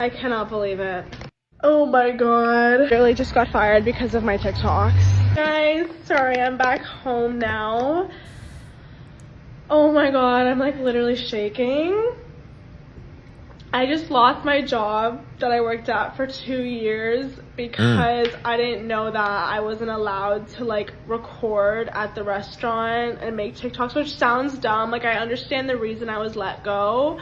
I cannot believe it. Oh my god. I really just got fired because of my TikToks. Guys, sorry, I'm back home now. Oh my god, I'm like literally shaking. I just lost my job that I worked at for 2 years because I didn't know that I wasn't allowed to like record at the restaurant and make TikToks, which sounds dumb. Like I understand the reason I was let go,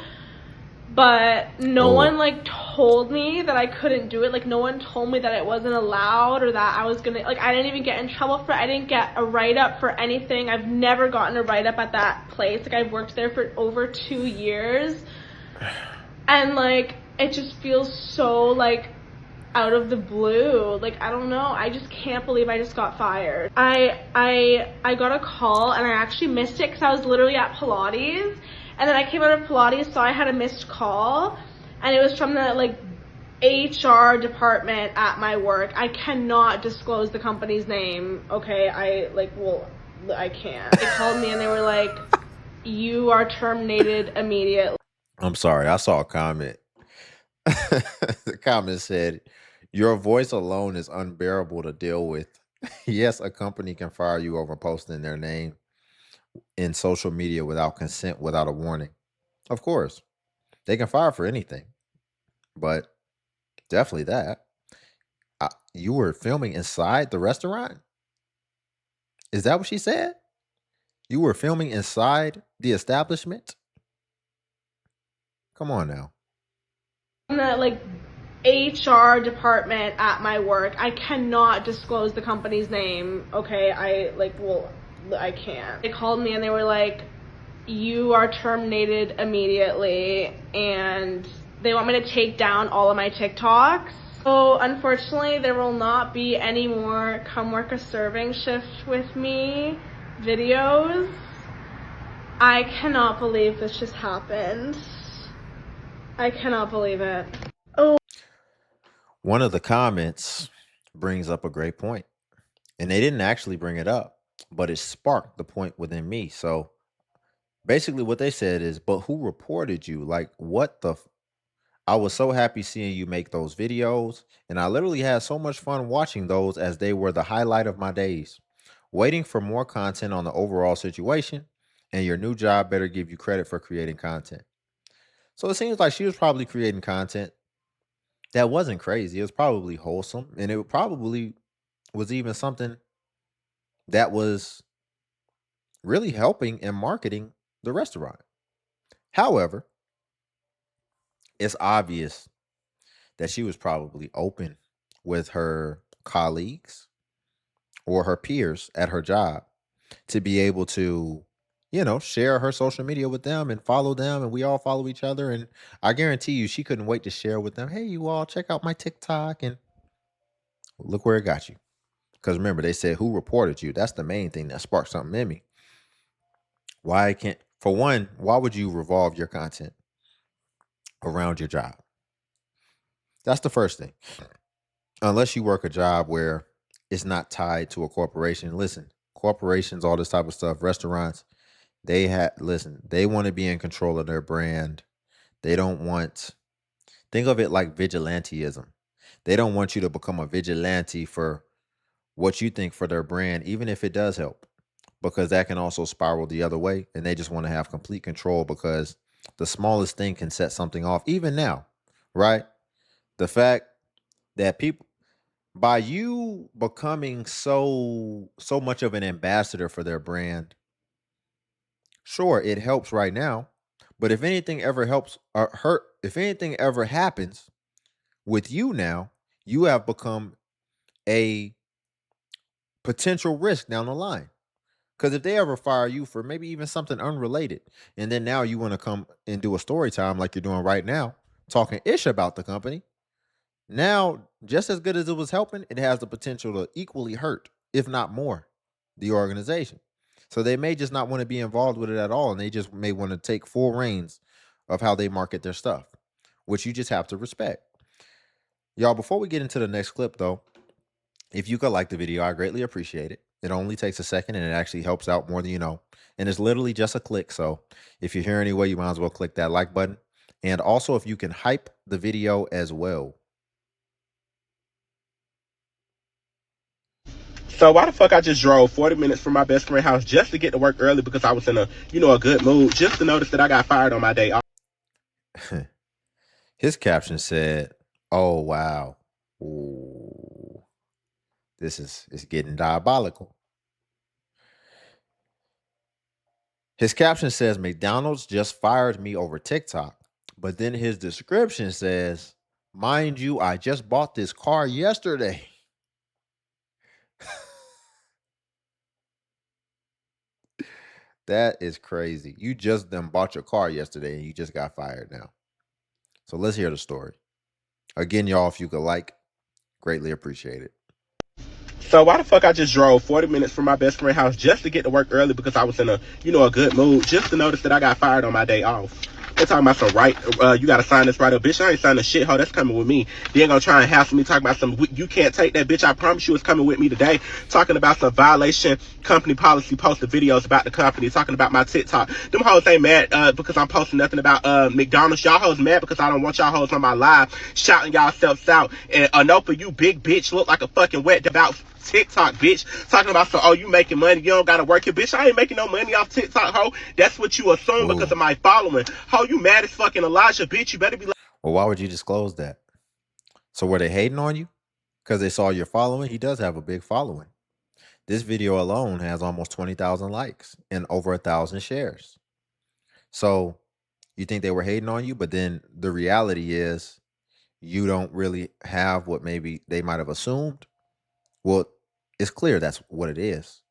but no one like told me that I couldn't do it. Like no one told me that it wasn't allowed or that I was gonna, like I didn't even get in trouble for it. I didn't get a write-up for anything. I've never gotten a write-up at that place. Like I've worked there for over 2 years. And like it just feels so like out of the blue. Like I don't know. I just can't believe I just got fired. I got a call and I actually missed it because I was literally at Pilates, and then I came out of Pilates, so I had a missed call, and it was from the like HR department at my work. I cannot disclose the company's name. Okay, I can't. They called me and they were like, "You are terminated immediately." I'm sorry. I saw a comment. The comment said, "Your voice alone is unbearable to deal with." Yes, a company can fire you over posting their name in social media without consent, without a warning. Of course, they can fire for anything, but definitely that. You were filming inside the restaurant? Is that what she said? You were filming inside the establishment? Come on now. In the like HR department at my work. I cannot disclose the company's name. Okay, I can't. They called me and they were like, "You are terminated immediately," and they want me to take down all of my TikToks. So unfortunately, there will not be any more "Come Work a Serving Shift with Me" videos. I cannot believe this just happened. I cannot believe it. Oh. One of the comments brings up a great point, and they didn't actually bring it up, but it sparked the point within me. So basically, what they said is, "But who reported you? Like, what the? I was so happy seeing you make those videos, and I literally had so much fun watching those as they were the highlight of my days. Waiting for more content on the overall situation, and your new job better give you credit for creating content." So it seems like she was probably creating content that wasn't crazy. It was probably wholesome, and it probably was even something that was really helping and marketing the restaurant. However, it's obvious that she was probably open with her colleagues or her peers at her job to be able to, share her social media with them and follow them. And we all follow each other. And I guarantee you, she couldn't wait to share with them. "Hey, you all, check out my TikTok." And look where it got you. Because remember, they said, "Who reported you?" That's the main thing that sparked something in me. Why can't, for one, why would you revolve your content around your job? That's the first thing. Unless you work a job where it's not tied to a corporation. Listen, corporations, all this type of stuff, restaurants, they want to be in control of their brand. They don't want, think of it like vigilanteism. They don't want you to become a vigilante for what you think for their brand, even if it does help, because that can also spiral the other way. And they just want to have complete control because the smallest thing can set something off, even now, right? The fact that people, by you becoming so much of an ambassador for their brand, sure, it helps right now, but if anything ever helps or hurt, if anything ever happens with you now, you have become a potential risk down the line. Because if they ever fire you for maybe even something unrelated, and then now you want to come and do a story time like you're doing right now, talking ish about the company, now just as good as it was helping, it has the potential to equally hurt, if not more, the organization. So they may just not want to be involved with it at all, and they just may want to take full reins of how they market their stuff, which you just have to respect. Y'all, before we get into the next clip, though, if you could like the video, I greatly appreciate it. It only takes a second, and it actually helps out more than you know. And it's literally just a click. So if you're here anyway, you might as well click that like button. And also if you can hype the video as well. So why the fuck I just drove 40 minutes from my best friend's house just to get to work early because I was in a good mood, just to notice that I got fired on my day off. His caption said, "Oh wow. Ooh, this is getting diabolical." His caption says, "McDonald's just fired me over TikTok." But then his description says, "Mind you, I just bought this car yesterday." That is crazy. You just then bought your car yesterday and you just got fired now. So let's hear the story. Again, y'all, if you could like, greatly appreciate it. So why the fuck I just drove 40 minutes from my best friend's house just to get to work early because I was in a good mood, just to notice that I got fired on my day off. They're talking about some right, you gotta sign this right up. Bitch, I ain't signing a shithole. That's coming with me. They ain't gonna try and hassle me talking about some, you can't take that, bitch. I promise you it's coming with me today. Talking about some violation, company policy, posted videos about the company, talking about my TikTok. Them hoes ain't mad because I'm posting nothing about McDonald's. Y'all hoes mad because I don't want y'all hoes on my live shouting y'all selves out. And Anopa, you big bitch, look like a fucking wet devout TikTok, bitch. Talking about so, oh, you making money, you don't gotta work here, bitch. I ain't making no money off TikTok, ho. That's what you assume because Ooh. of my following. Ho, you mad as fucking Elijah, bitch. You better be like, Well, why would you disclose that? So were they hating on you? Because they saw your following? He does have a big following. This video alone has almost 20,000 likes and over 1,000 shares. So you think they were hating on you, but then the reality is you don't really have what maybe they might have assumed. Well, it's clear that's what it is.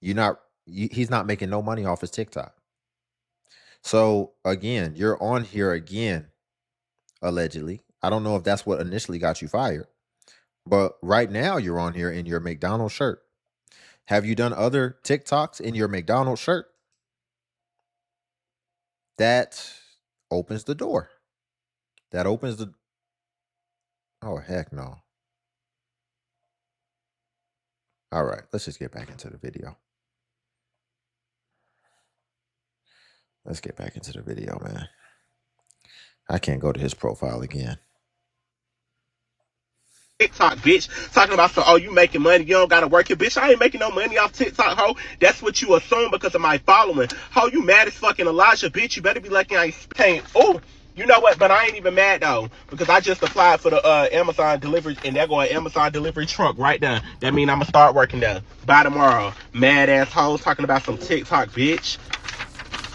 He's not making no money off his TikTok. So again, you're on here again, allegedly. I don't know if that's what initially got you fired, but right now you're on here in your McDonald's shirt. Have you done other TikToks in your McDonald's shirt? That opens the door. That opens the Oh heck no. All right, let's just get back into the video. Let's get back into the video, man. I can't go to his profile again. TikTok, bitch. Talking about so, oh, you making money, you don't gotta work here, bitch. I ain't making no money off TikTok, ho. That's what you assume because of my following. Ho, you mad as fucking Elijah, bitch. You better be lucky I ain't paying. Oh, you know what? But I ain't even mad though because I just applied for the Amazon delivery and they're going Amazon delivery truck right there. That mean I'm gonna start working there by tomorrow. Mad ass hoes talking about some TikTok, bitch.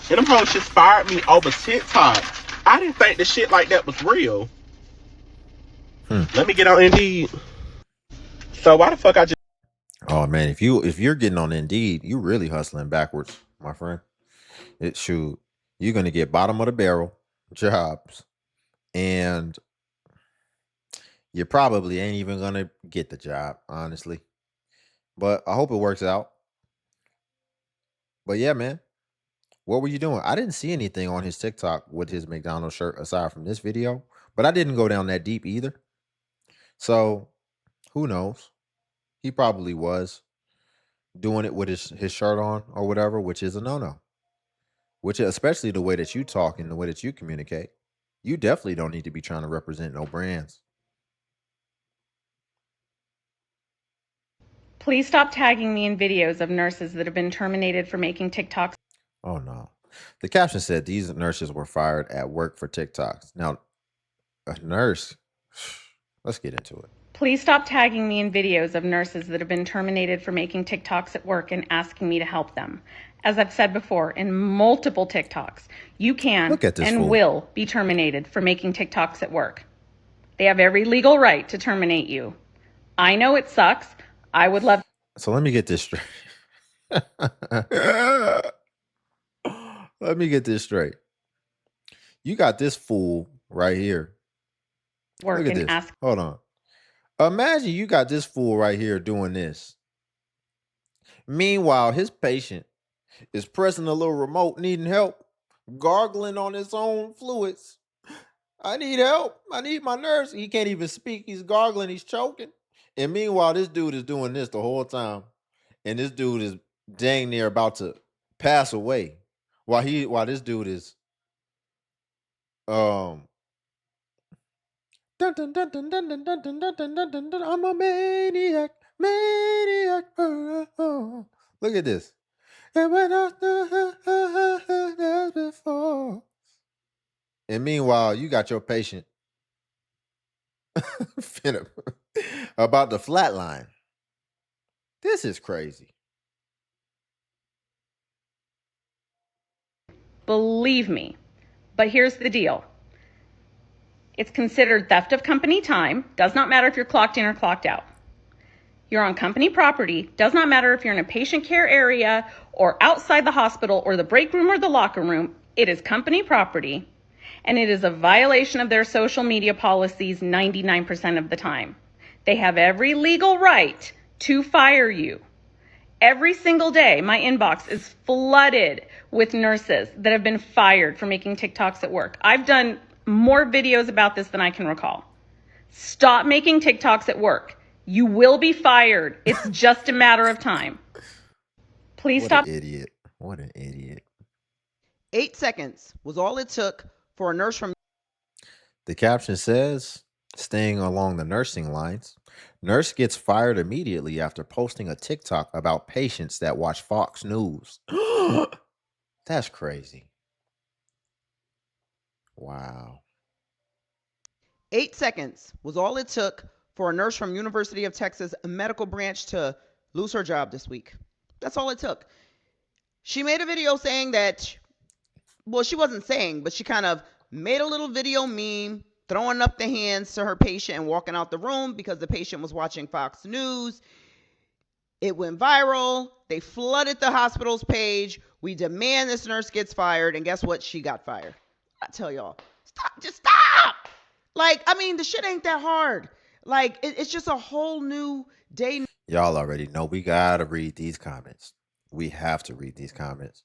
And them hoes just fired me over TikTok. I didn't think the shit like that was real. Let me get on Indeed. So why the fuck I just Oh man, if you're getting on Indeed, you really hustling backwards, my friend. You're gonna get bottom of the barrel jobs, and you probably ain't even gonna get the job, honestly. But I hope it works out. But yeah, man, what were you doing? I didn't see anything on his TikTok with his McDonald's shirt aside from this video, but I didn't go down that deep either. So who knows? He probably was doing it with his shirt on or whatever, which is a no-no. Which especially the way that you talk and the way that you communicate. You definitely don't need to be trying to represent no brands. Please stop tagging me in videos of nurses that have been terminated for making TikToks. Oh no. The caption said these nurses were fired at work for TikToks. Now, a nurse, let's get into it. Please stop tagging me in videos of nurses that have been terminated for making TikToks at work and asking me to help them. As I've said before in multiple TikToks, you can Look at this and fool. will be terminated for making TikToks at work. They have every legal right to terminate you. I know it sucks. I would love. So let me get this straight. Let me get this straight. You got this fool right here. Work Look at and this. ask. Hold on. Imagine you got this fool right here doing this. Meanwhile, his patient is pressing a little remote, needing help, gargling on his own fluids. I need help. I need my nurse. He can't even speak. He's gargling. He's choking. And meanwhile, this dude is doing this the whole time. And this dude is dang near about to pass away while this dude is Dun, dun, dun, dun, dun, dun, dun, dun, dun, dun, dun, dun, dun, I'm a maniac, maniac. Look at this. And when I before. And meanwhile, you got your patient about the flatline. This is crazy. Believe me. But here's the deal. It's considered theft of company time. Does not matter if you're clocked in or clocked out. You're on company property. Does not matter if you're in a patient care area or outside the hospital or the break room or the locker room. It is company property, and it is a violation of their social media policies 99% of the time. They have every legal right to fire you. Every single day, my inbox is flooded with nurses that have been fired for making TikToks at work. I've done more videos about this than I can recall. Stop making TikToks at work. You will be fired. It's just a matter of time. Please stop. What an idiot. What an idiot. 8 seconds was all it took for a nurse from... The caption says, staying along the nursing lines, nurse gets fired immediately after posting a TikTok about patients that watch Fox News. That's crazy. Wow. 8 seconds was all it took for a nurse from University of Texas medical branch to lose her job this week. That's all it took. She made a video saying that, well, she wasn't saying, but she kind of made a little video meme throwing up the hands to her patient and walking out the room because the patient was watching Fox News. It went viral. They flooded the hospital's page. We demand this nurse gets fired. And guess what? She got fired. I tell y'all, stop, just stop. Like, I mean, the shit ain't that hard. Like, it's just a whole new day. Y'all already know we gotta read these comments. We have to read these comments.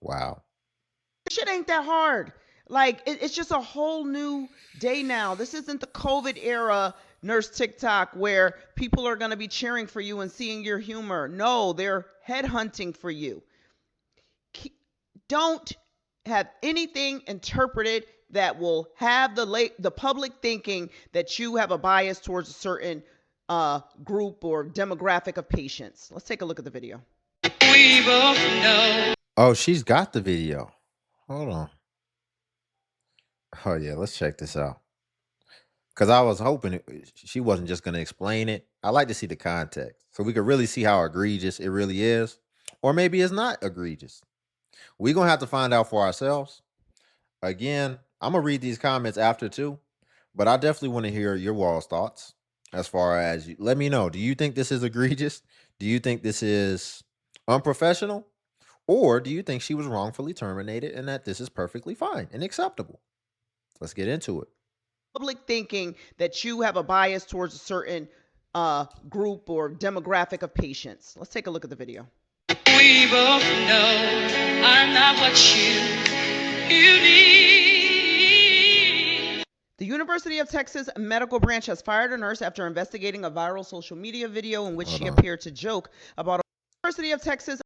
Wow. The shit ain't that hard. Like, it's just a whole new day now. This isn't the COVID era nurse TikTok where people are going to be cheering for you and seeing your humor. No, they're headhunting for you. Don't have anything interpreted that will have the public thinking that you have a bias towards a certain group or demographic of patients. Let's take a look at the video. We both know. Oh, she's got the video. Hold on. Oh yeah, let's check this out. Because I was hoping she wasn't just going to explain it. I like to see the context so we could really see how egregious it really is. Or maybe it's not egregious. We're going to have to find out for ourselves. Again, I'm going to read these comments after too. But I definitely want to hear your wall's thoughts as far as let me know. Do you think this is egregious? Do you think this is unprofessional? Or do you think she was wrongfully terminated and that this is perfectly fine and acceptable? Let's get into it. Public thinking that you have a bias towards a certain group or demographic of patients. Let's take a look at the video. We both know I'm not what you need. The University of Texas medical branch has fired a nurse after investigating a viral social media video in which she appeared to joke about a University of Texas.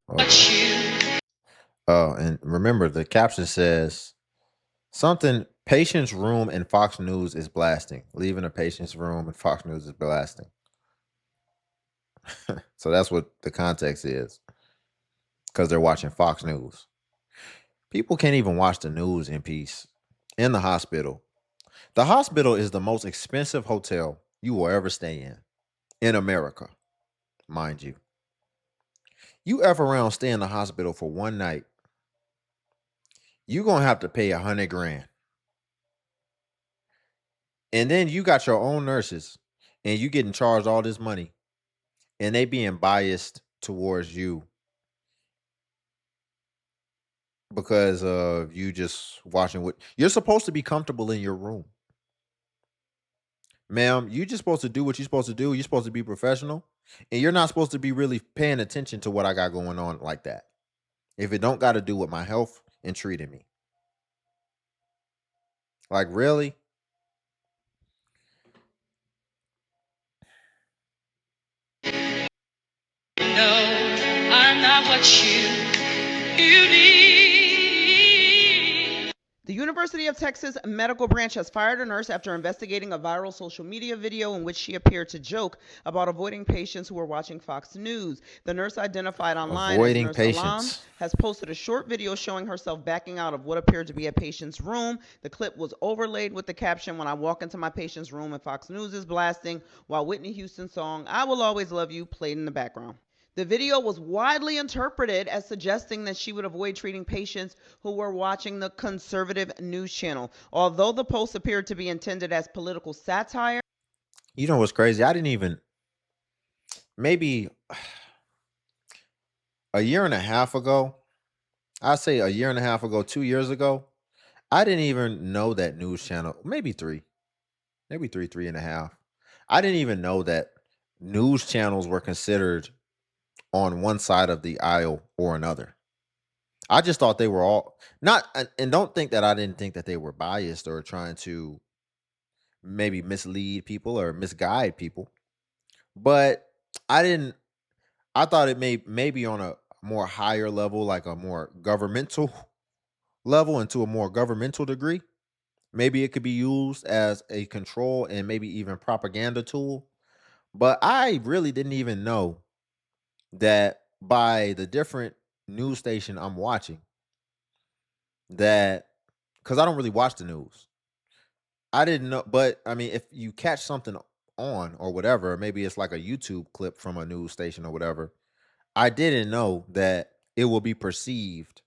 Oh, and remember the caption says something patient's room and Fox News is blasting. Leaving a patient's room and Fox News is blasting. So that's what the context is. Because they're watching Fox News. People can't even watch the news in peace. In the hospital. The hospital is the most expensive hotel you will ever stay in America, mind you. You F around stay in the hospital for one night, you're going to have to pay $100,000. And then you got your own nurses and you getting charged all this money and they being biased towards you because of you just watching what you're supposed to be comfortable in your room. Ma'am, you're just supposed to do what you're supposed to do. You're supposed to be professional and you're not supposed to be really paying attention to what I got going on like that. If it don't got to do with my health and treating me. Like, really? No, I'm not what you need. The University of Texas medical branch has fired a nurse after investigating a viral social media video in which she appeared to joke about avoiding patients who were watching Fox News. The nurse, identified online as Avoiding Nurse Alam, patients. has posted a short video showing herself backing out of what appeared to be a patient's room. The clip was overlaid with the caption, "When I walk into my patient's room and Fox News is blasting, while Whitney Houston's song, 'I Will Always Love You,' played in the background." The video was widely interpreted as suggesting that she would avoid treating patients who were watching the conservative news channel. Although the post appeared to be intended as political satire. You know what's crazy? I didn't even, maybe a year and a half ago, I say a year and a half ago, 2 years ago, I didn't even know that news channel, maybe three and a half. I didn't even know that news channels were considered on one side of the aisle or another. I just thought they were all not, and don't think that I didn't think that they were biased or trying to maybe mislead people or misguide people. But I didn't, I thought it may maybe on a more higher level, like a more governmental level and to a more governmental degree. Maybe it could be used as a control and maybe even propaganda tool. But I really didn't even know that by the different news station I'm watching, that because I don't really watch the news. I didn't know, but I mean, if you catch something on or whatever, maybe it's like a YouTube clip from a news station or whatever, I didn't know that it will be perceived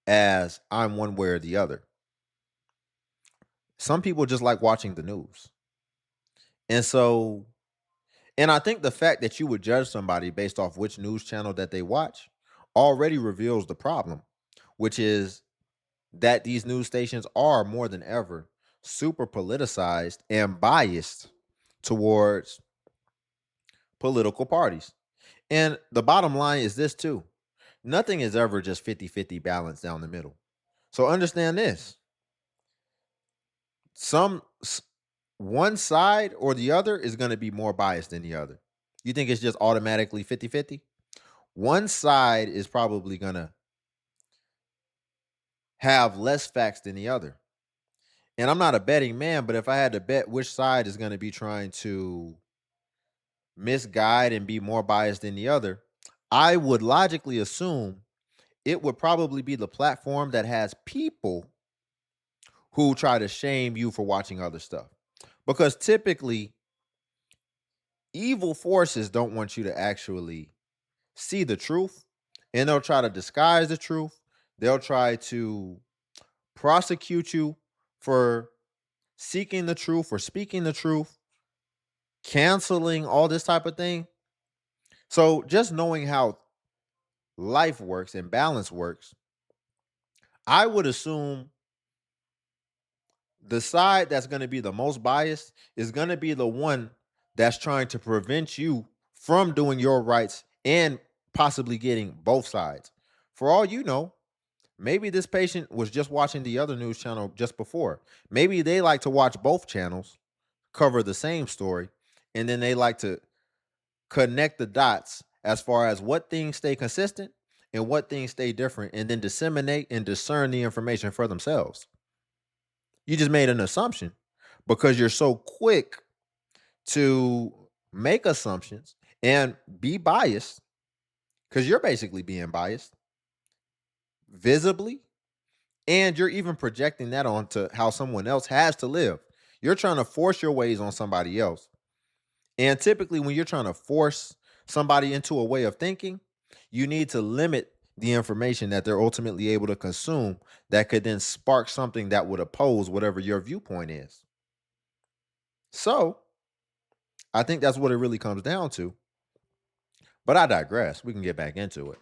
as I'm one way or the other. Some people just like watching the news. And so, and I think the fact that you would judge somebody based off which news channel that they watch already reveals the problem, which is that these news stations are more than ever super politicized and biased towards political parties. And the bottom line is this too. Nothing is ever just 50-50 balance down the middle. So understand this. Some one side or the other is going to be more biased than the other. You think it's just automatically 50-50? One side is probably going to have less facts than the other. And I'm not a betting man, but if I had to bet which side is going to be trying to misguide and be more biased than the other, I would logically assume it would probably be the platform that has people who try to shame you for watching other stuff. Because typically, evil forces don't want you to actually see the truth, and they'll try to disguise the truth. They'll try to prosecute you for seeking the truth or speaking the truth, canceling all this type of thing. So just knowing how life works and balance works, I would assume the side that's going to be the most biased is going to be the one that's trying to prevent you from doing your rights and possibly getting both sides. For all you know, maybe this patient was just watching the other news channel just before. Maybe they like to watch both channels, cover the same story, and then they like to connect the dots as far as what things stay consistent and what things stay different, and then disseminate and discern the information for themselves. You just made an assumption because you're so quick to make assumptions and be biased because you're basically being biased visibly, and you're even projecting that onto how someone else has to live. You're trying to force your ways on somebody else. And typically, when you're trying to force somebody into a way of thinking, you need to limit the information that they're ultimately able to consume that could then spark something that would oppose whatever your viewpoint is. So, I think that's what it really comes down to. But I digress. We can get back into it.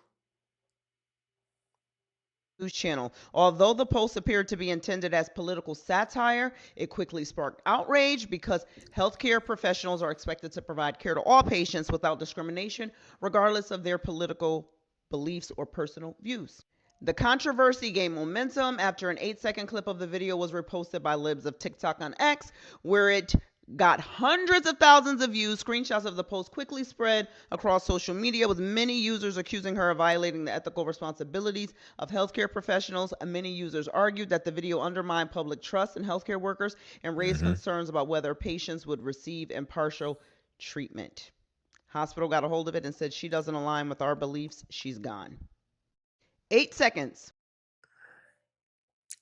News channel. Although the post appeared to be intended as political satire, it quickly sparked outrage because healthcare professionals are expected to provide care to all patients without discrimination, regardless of their political beliefs or personal views. The controversy gained momentum after an 8-second clip of the video was reposted by libs of TikTok on X, where it got hundreds of thousands of views. Screenshots of the post quickly spread across social media, with many users accusing her of violating the ethical responsibilities of healthcare professionals. Many users argued that the video undermined public trust in healthcare workers and raised concerns about whether patients would receive impartial treatment. Hospital got a hold of it and said, she doesn't align with our beliefs. She's gone. 8 seconds.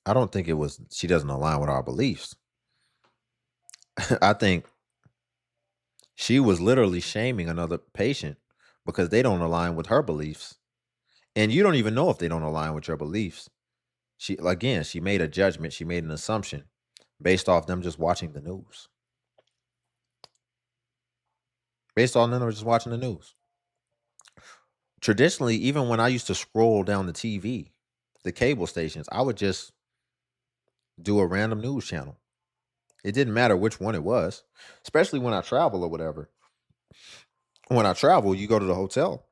I don't think it was she doesn't align with our beliefs. I think she was literally shaming another patient because they don't align with her beliefs. And you don't even know if they don't align with your beliefs. She made a judgment, she made an assumption based off them just watching the news. Based on them just watching the news. Traditionally, even when I used to scroll down the TV, the cable stations, I would just do a random news channel. It didn't matter which one it was, especially when I travel or whatever. When I travel, you go to the hotel.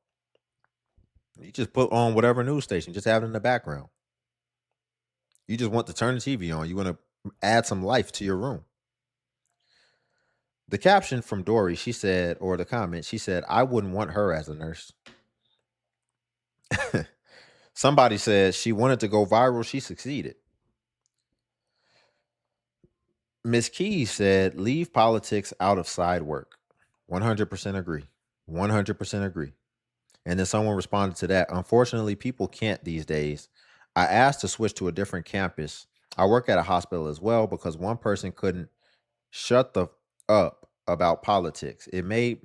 You just put on whatever news station, just have it in the background. You just want to turn the TV on. You want to add some life to your room. The caption from Dory, she said, or the comment, she said, I wouldn't want her as a nurse. Somebody said she wanted to go viral. She succeeded. Miss Keys said, leave politics out of side work. 100% agree. 100% agree. And then someone responded to that. Unfortunately, people can't these days. I asked to switch to a different campus. I work at a hospital as well because one person couldn't shut the up about politics. It made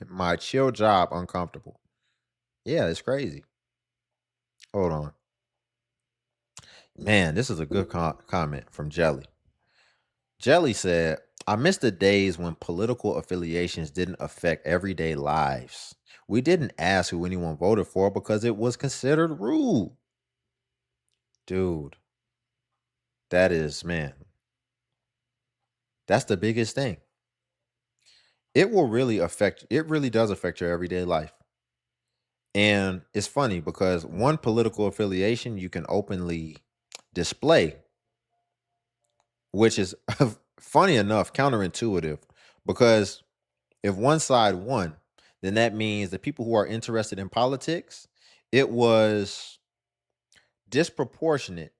my chill job uncomfortable. Yeah, it's crazy. Hold on. Man, this is a good comment from Jelly. Jelly said, I miss the days when political affiliations didn't affect everyday lives. We didn't ask who anyone voted for because it was considered rude. Dude, that is, man, that's the biggest thing. It really does affect your everyday life. And it's funny because one political affiliation you can openly display, which is funny enough, counterintuitive, because if one side won, then that means the people who are interested in politics, it was disproportionate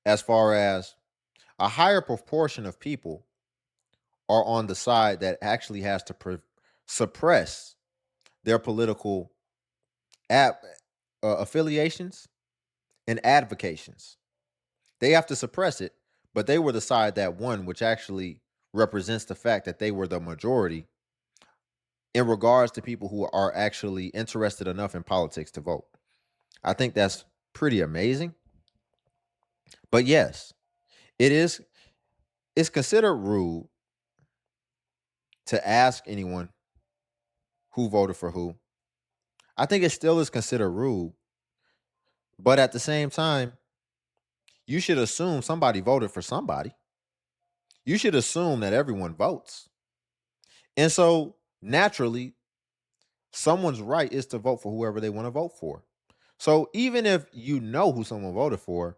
as far as a higher proportion of people are on the side that actually has to suppress their political affiliations and advocations. They have to suppress it, but they were the side that won, which actually represents the fact that they were the majority in regards to people who are actually interested enough in politics to vote. I think that's pretty amazing. But yes, it's considered rude to ask anyone who voted for who. I think it still is considered rude, but at the same time, you should assume somebody voted for somebody. You should assume that everyone votes. And so naturally, someone's right is to vote for whoever they want to vote for. So even if you know who someone voted for,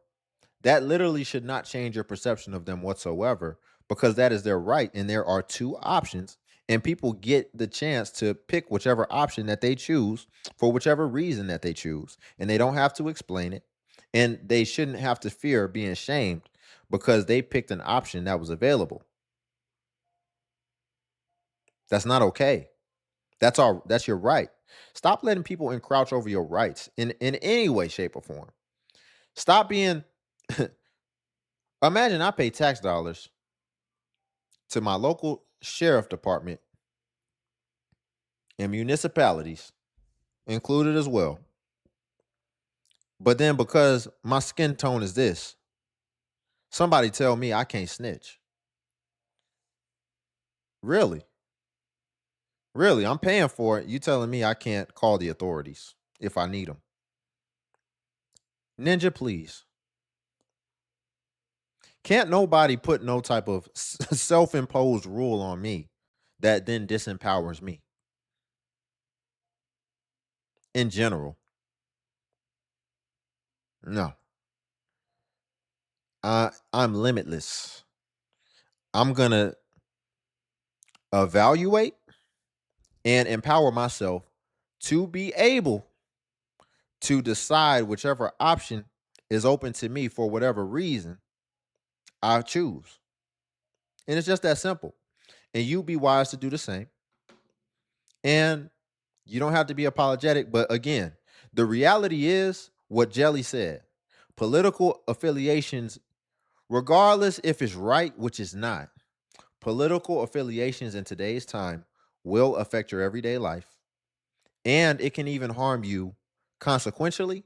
that literally should not change your perception of them whatsoever, because that is their right. And there are two options, and people get the chance to pick whichever option that they choose for whichever reason that they choose. And they don't have to explain it. And they shouldn't have to fear being shamed because they picked an option that was available. That's not okay. That's your right. Stop letting people encroach over your rights in any way, shape, or form. Stop being imagine I pay tax dollars to my local sheriff department and municipalities included as well. But then because my skin tone is this, somebody tell me I can't snitch. Really? Really? I'm paying for it. You telling me I can't call the authorities if I need them. Ninja, please. Can't nobody put no type of self-imposed rule on me that then disempowers me in general. No. I'm limitless. I'm gonna evaluate, and empower myself to be able to decide whichever option is open to me for whatever reason I choose. And it's just that simple. And you be wise to do the same. And you don't have to be apologetic. But again, the reality is what Jelly said. Political affiliations, regardless if it's right, which is not, political affiliations in today's time will affect your everyday life. And it can even harm you consequentially.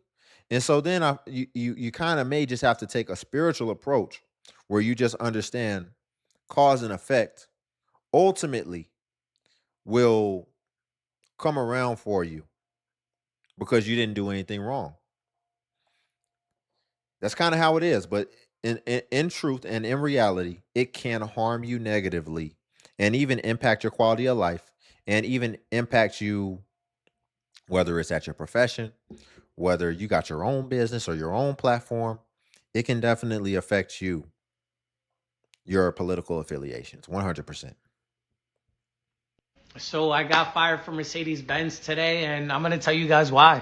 And so then you kind of may just have to take a spiritual approach where you just understand cause and effect ultimately will come around for you because you didn't do anything wrong. That's kind of how it is. But in truth and in reality, it can harm you negatively and even impact your quality of life and even impact you, whether it's at your profession, whether you got your own business or your own platform. It can definitely affect you, your political affiliations, 100%. So I got fired from Mercedes-Benz today, and I'm going to tell you guys why.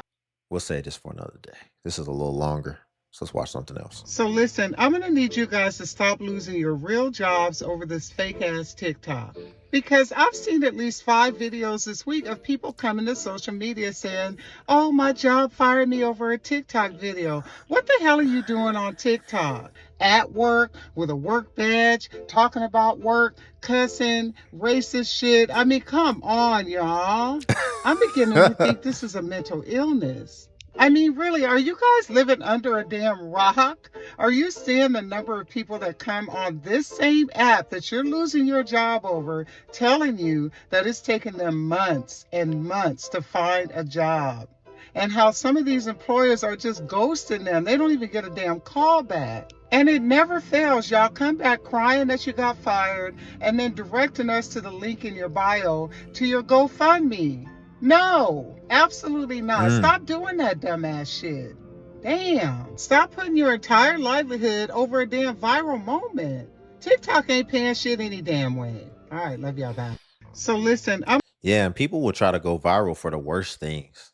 We'll say this for another day. This is a little longer. So let's watch something else. So listen, I'm going to need you guys to stop losing your real jobs over this fake ass TikTok. Because I've seen at least 5 videos this week of people coming to social media saying, oh, my job fired me over a TikTok video. What the hell are you doing on TikTok? At work, with a work badge, talking about work, cussing, racist shit. I mean, come on, y'all. I'm beginning to think this is a mental illness. I mean, really, are you guys living under a damn rock? Are you seeing the number of people that come on this same app that you're losing your job over, telling you that it's taken them months and months to find a job? And how some of these employers are just ghosting them. They don't even get a damn call back. And it never fails. Y'all come back crying that you got fired and then directing us to the link in your bio to your GoFundMe. No, absolutely not. Stop doing that dumbass shit. Damn. Stop putting your entire livelihood over a damn viral moment. TikTok ain't paying shit any damn way. All right, love y'all. Bye. So listen, Yeah, and people will try to go viral for the worst things.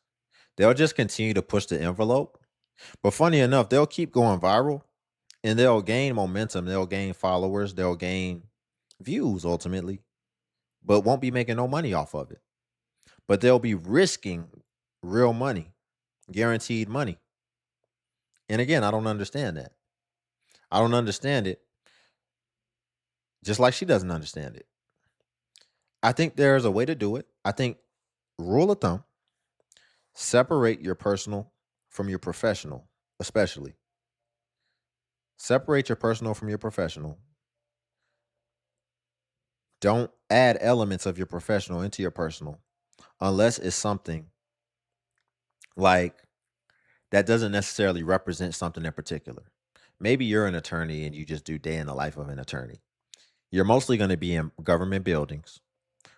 They'll just continue to push the envelope. But funny enough, they'll keep going viral and they'll gain momentum. They'll gain followers. They'll gain views ultimately, but won't be making no money off of it. But they'll be risking real money, guaranteed money. And again, I don't understand that. I don't understand it, just like she doesn't understand it. I think there's a way to do it. I think, rule of thumb, separate your personal from your professional, especially. Separate your personal from your professional. Don't add elements of your professional into your personal unless it's something like that doesn't necessarily represent something in particular. Maybe you're an attorney and you just do day in the life of an attorney. You're mostly going to be in government buildings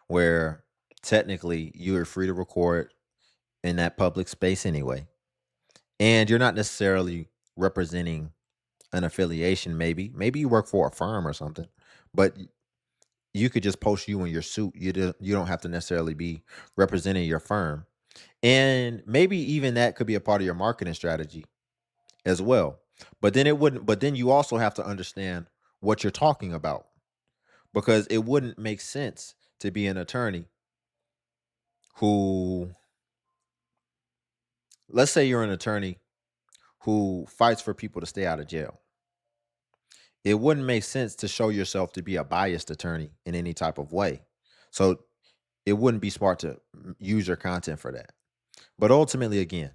where technically you are free to record in that public space anyway. And you're not necessarily representing an affiliation, maybe. Maybe you work for a firm or something, but you could just post you in your suit. You don't have to necessarily be representing your firm. And maybe even that could be a part of your marketing strategy as well. But then you also have to understand what you're talking about, because it wouldn't make sense to be an attorney who, let's say you're an attorney who fights for people to stay out of jail. It wouldn't make sense to show yourself to be a biased attorney in any type of way. So it wouldn't be smart to use your content for that. But ultimately, again,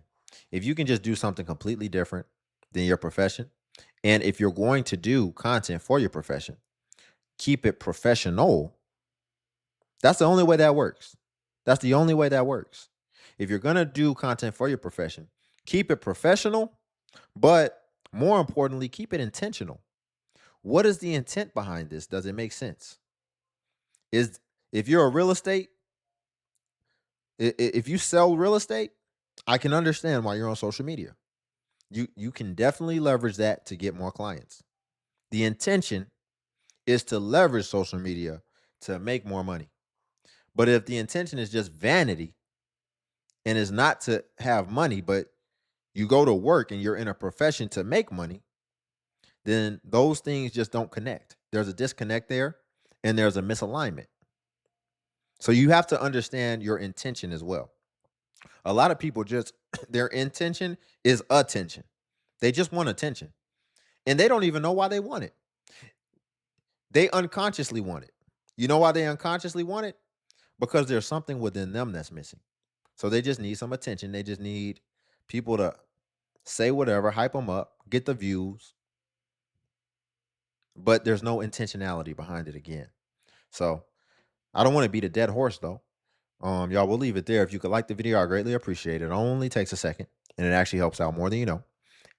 if you can just do something completely different than your profession, and if you're going to do content for your profession, keep it professional. That's the only way that works. That's the only way that works. If you're going to do content for your profession, keep it professional, but more importantly, keep it intentional. What is the intent behind this? Does it make sense? If you're a real estate, if you sell real estate, I can understand why you're on social media. You can definitely leverage that to get more clients. The intention is to leverage social media to make more money. But if the intention is just vanity and is not to have money, but you go to work and you're in a profession to make money, then those things just don't connect. There's a disconnect there and there's a misalignment. So you have to understand your intention as well. A lot of people just, their intention is attention. They just want attention and they don't even know why they want it. They unconsciously want it. You know why they unconsciously want it? Because there's something within them that's missing. So they just need some attention. They just need people to say whatever, hype them up, get the views, but there's no intentionality behind it again. So I don't want to beat a dead horse though. Y'all, we'll leave it there. If you could like the video, I greatly appreciate it. It only takes a second and it actually helps out more than you know.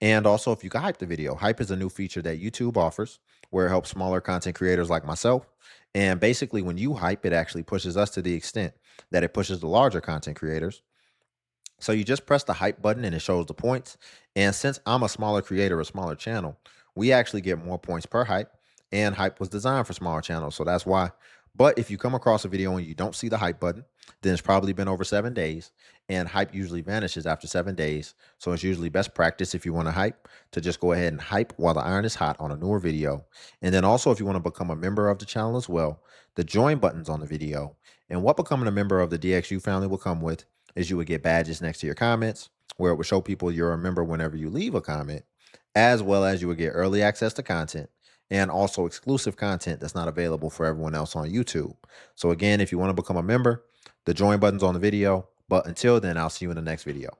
And also, if you could hype the video, hype is a new feature that YouTube offers where it helps smaller content creators like myself. And basically, when you hype, it actually pushes us to the extent that it pushes the larger content creators. So you just press the hype button and it shows the points. And since I'm a smaller creator, a smaller channel, we actually get more points per hype. And hype was designed for smaller channels. So that's why. But if you come across a video and you don't see the hype button, then it's probably been over 7 days. And hype usually vanishes after 7 days. So it's usually best practice if you want to hype to just go ahead and hype while the iron is hot on a newer video. And then also if you want to become a member of the channel as well, the join button's on the video. And what becoming a member of the DXU family will come with is you would get badges next to your comments where it would show people you're a member whenever you leave a comment, as well as you would get early access to content and also exclusive content that's not available for everyone else on YouTube. So again, if you want to become a member, the join button's on the video. But until then, I'll see you in the next video.